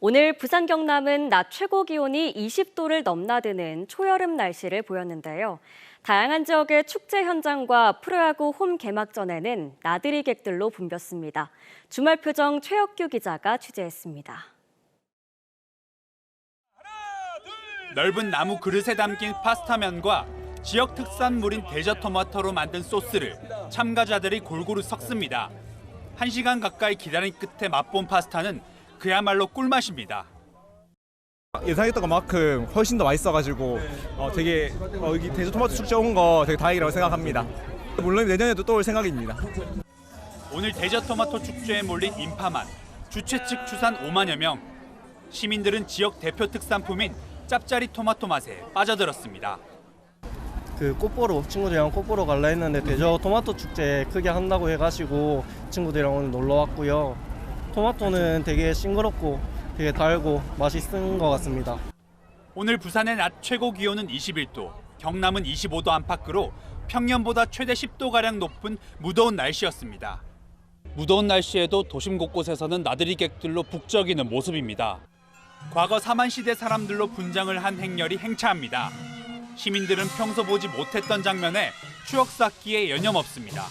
오늘 부산 경남은 낮 최고 기온이 20도를 넘나드는 초여름 날씨를 보였는데요. 다양한 지역의 축제 현장과 프로야구 홈 개막전에는 나들이 객들로 붐볐습니다. 주말 표정 최혁규 기자가 취재했습니다. 넓은 나무 그릇에 담긴 파스타면과 지역 특산물인 대저토마토로 만든 소스를 참가자들이 골고루 섞습니다. 1시간 가까이 기다린 끝에 맛본 파스타는 그야말로 꿀맛입니다. 예상했던 것만큼 훨씬 더 맛있어가지고 되게 여기 대저토마토 축제 온 거 되게 다행이라고 생각합니다. 물론 내년에도 또 올 생각입니다. 오늘 대저토마토 축제에 몰린 인파만 주최 측 추산 5만여 명. 시민들은 지역 대표 특산품인 짭짜리 토마토 맛에 빠져들었습니다. 꽃보러 친구들이랑 꽃보러 갈라 했는데 대저 토마토 축제 크게 한다고 해가지고 친구들이랑 오늘 놀러 왔고요. 토마토는 되게 싱그럽고 되게 달고 맛있는 것 같습니다. 오늘 부산의 낮 최고 기온은 21도, 경남은 25도 안팎으로 평년보다 최대 10도가량 높은 무더운 날씨였습니다. 무더운 날씨에도 도심 곳곳에서는 나들이객들로 북적이는 모습입니다. 과거 사만시대 사람들로 분장을 한 행렬이 행차합니다. 시민들은 평소 보지 못했던 장면에 추억 쌓기에 여념없습니다.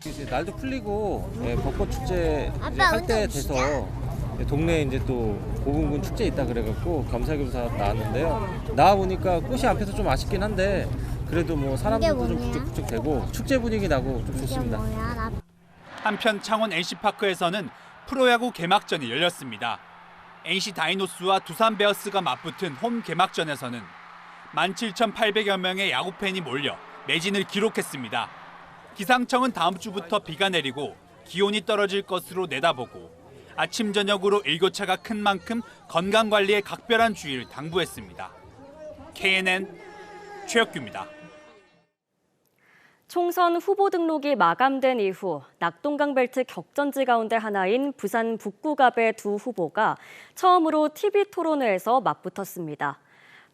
이제 날도 풀리고 벚꽃 축제 할 때 돼서 동네에 이제 또 고군군 축제 있다 그래갖고 겸사겸사 나왔는데요. 나와 보니까 꽃이 안 펴서 좀 아쉽긴 한데 그래도 뭐 사람들도 좀 북적북적 되고 축제 분위기 나고 좀 좋습니다. 한편 창원 NC파크에서는 프로야구 개막전이 열렸습니다. NC 다이노스와 두산 베어스가 맞붙은 홈 개막전에서는 17,800여 명의 야구팬이 몰려 매진을 기록했습니다. 기상청은 다음 주부터 비가 내리고 기온이 떨어질 것으로 내다보고 아침 저녁으로 일교차가 큰 만큼 건강관리에 각별한 주의를 당부했습니다. KNN 최혁규입니다. 총선 후보 등록이 마감된 이후 낙동강 벨트 격전지 가운데 하나인 부산 북구갑의 두 후보가 처음으로 TV 토론회에서 맞붙었습니다.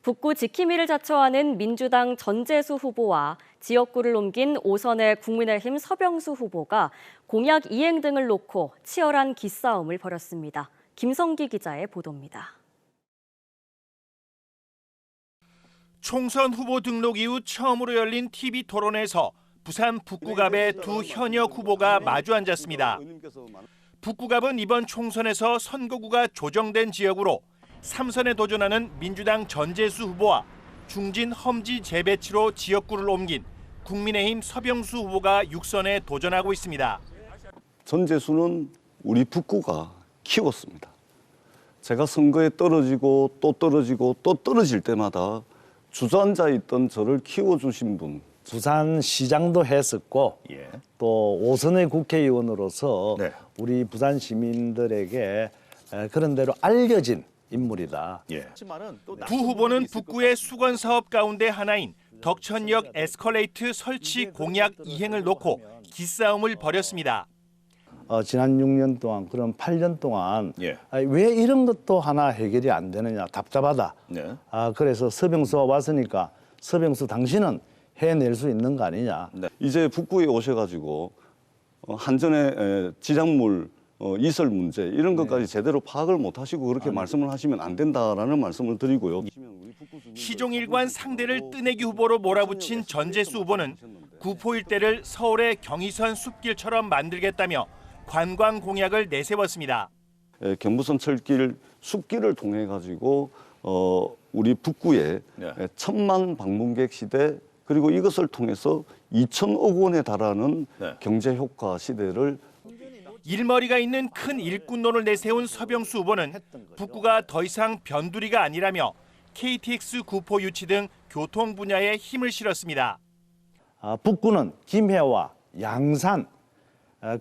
북구 지킴이를 자처하는 민주당 전재수 후보와 지역구를 옮긴 오선의 국민의힘 서병수 후보가 공약 이행 등을 놓고 치열한 기싸움을 벌였습니다. 김성기 기자의 보도입니다. 총선 후보 등록 이후 처음으로 열린 TV 토론에서 부산 북구갑의 두 현역 후보가 마주 앉았습니다. 북구갑은 이번 총선에서 선거구가 조정된 지역으로 3선에 도전하는 민주당 전재수 후보와 중진 험지 재배치로 지역구를 옮긴 국민의힘 서병수 후보가 6선에 도전하고 있습니다. 전재수는 우리 북구가 키웠습니다. 제가 선거에 떨어지고 또 떨어지고 또 떨어질 때마다 주저앉아 있던 저를 키워주신 분. 부산시장도 했었고 또 5선의 국회의원으로서 우리 부산 시민들에게 그런 대로 알려진 인물이다. 두 후보는 북구의 수건 사업 가운데 하나인 덕천역 에스컬레이트 설치 공약 이행을 놓고 기싸움을 벌였습니다. 지난 6년 동안 그런 8년 동안 왜 이런 것도 하나 해결이 안 되느냐 답답하다. 그래서 서병수가 왔으니까 서병수 당신은 해낼 수 있는 거 아니냐. 이제 북구에 오셔가지고 한전의 지작물 이설 문제 이런 것까지 제대로 파악을 못 하시고 그렇게 말씀을 하시면 안 된다라는 말씀을 드리고요. 시종일관 상대를 뜨내기 후보로 몰아붙인 전재수 후보는 구포 일대를 서울의 경의선 숲길처럼 만들겠다며 관광 공약을 내세웠습니다. 경부선 철길 숲길을 통해 가지고 우리 북구에 1,000만 방문객 시대 그리고 이것을 통해서 2천억 원에 달하는 경제 효과 시대를 일머리가 있는 큰 일꾼론을 내세운 서병수 후보는 북구가 더 이상 변두리가 아니라며 KTX 구포 유치 등 교통 분야에 힘을 실었습니다. 북구는 김해와 양산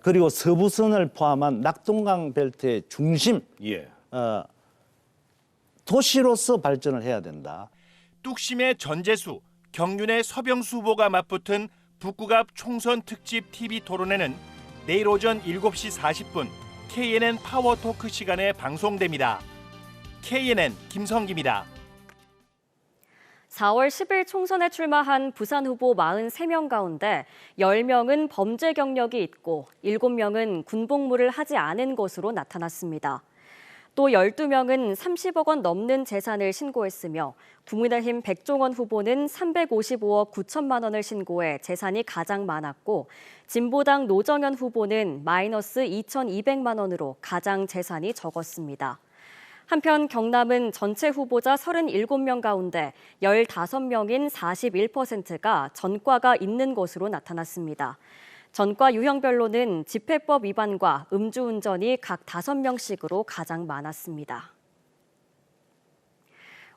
그리고 서부선을 포함한 낙동강 벨트의 중심 도시로서 발전을 해야 된다. 뚝심의 전재수, 경륜의 서병수 후보가 맞붙은 북구갑 총선 특집 TV 토론회는 내일 오전 7시 40분 KNN 파워토크 시간에 방송됩니다. KNN 김성기입니다. 4월 10일 총선에 출마한 부산 후보 43명 가운데 10명은 범죄 경력이 있고 7명은 군복무를 하지 않은 것으로 나타났습니다. 또 12명은 30억 원 넘는 재산을 신고했으며 국민의힘 백종원 후보는 355억 9천만 원을 신고해 재산이 가장 많았고 진보당 노정현 후보는 마이너스 2,200만 원으로 가장 재산이 적었습니다. 한편 경남은 전체 후보자 37명 가운데 15명인 41%가 전과가 있는 것으로 나타났습니다. 전과 유형별로는 집회법 위반과 음주운전이 각 5명씩으로 가장 많았습니다.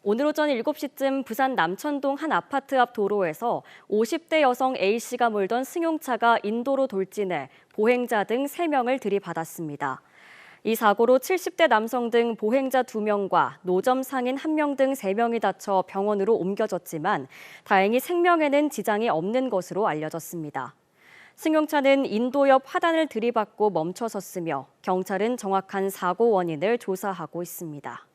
오늘 오전 7시쯤 부산 남천동 한 아파트 앞 도로에서 50대 여성 A씨가 몰던 승용차가 인도로 돌진해 보행자 등 3명을 들이받았습니다. 이 사고로 70대 남성 등 보행자 2명과 노점 상인 1명 등 3명이 다쳐 병원으로 옮겨졌지만 다행히 생명에는 지장이 없는 것으로 알려졌습니다. 승용차는 인도 옆 화단을 들이받고 멈춰섰으며 경찰은 정확한 사고 원인을 조사하고 있습니다.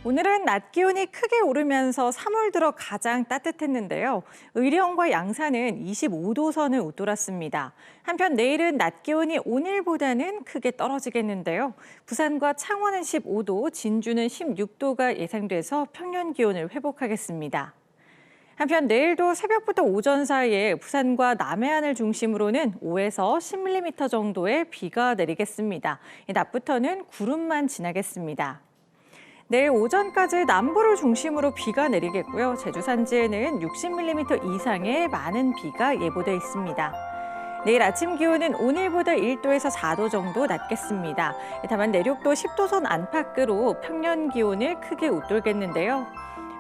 오늘은 낮 기온이 크게 오르면서 3월 들어 가장 따뜻했는데요. 의령과 양산은 25도 선을 웃돌았습니다. 한편 내일은 낮 기온이 오늘보다는 크게 떨어지겠는데요. 부산과 창원은 15도, 진주는 16도가 예상돼서 평년 기온을 회복하겠습니다. 한편 내일도 새벽부터 오전 사이에 부산과 남해안을 중심으로는 5에서 10mm 정도의 비가 내리겠습니다. 낮부터는 구름만 지나겠습니다. 내일 오전까지 남부를 중심으로 비가 내리겠고요. 제주 산지에는 60mm 이상의 많은 비가 예보돼 있습니다. 내일 아침 기온은 오늘보다 1도에서 4도 정도 낮겠습니다. 다만 내륙도 10도선 안팎으로 평년 기온을 크게 웃돌겠는데요.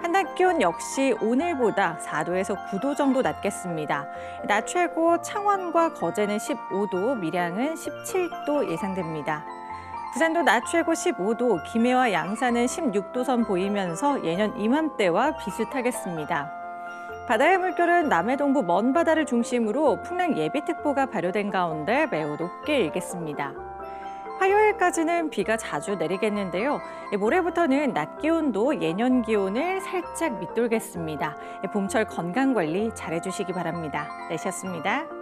한낮 기온 역시 오늘보다 4도에서 9도 정도 낮겠습니다. 낮 최고 창원과 거제는 15도, 밀양은 17도 예상됩니다. 부산도 낮 최고 15도, 김해와 양산은 16도선 보이면서 예년 이맘때와 비슷하겠습니다. 바다의 물결은 남해동부 먼바다를 중심으로 풍랑 예비특보가 발효된 가운데 매우 높게 일겠습니다. 화요일까지는 비가 자주 내리겠는데요. 모레부터는 낮 기온도 예년 기온을 살짝 밑돌겠습니다. 봄철 건강관리 잘해주시기 바랍니다. 내셨습니다.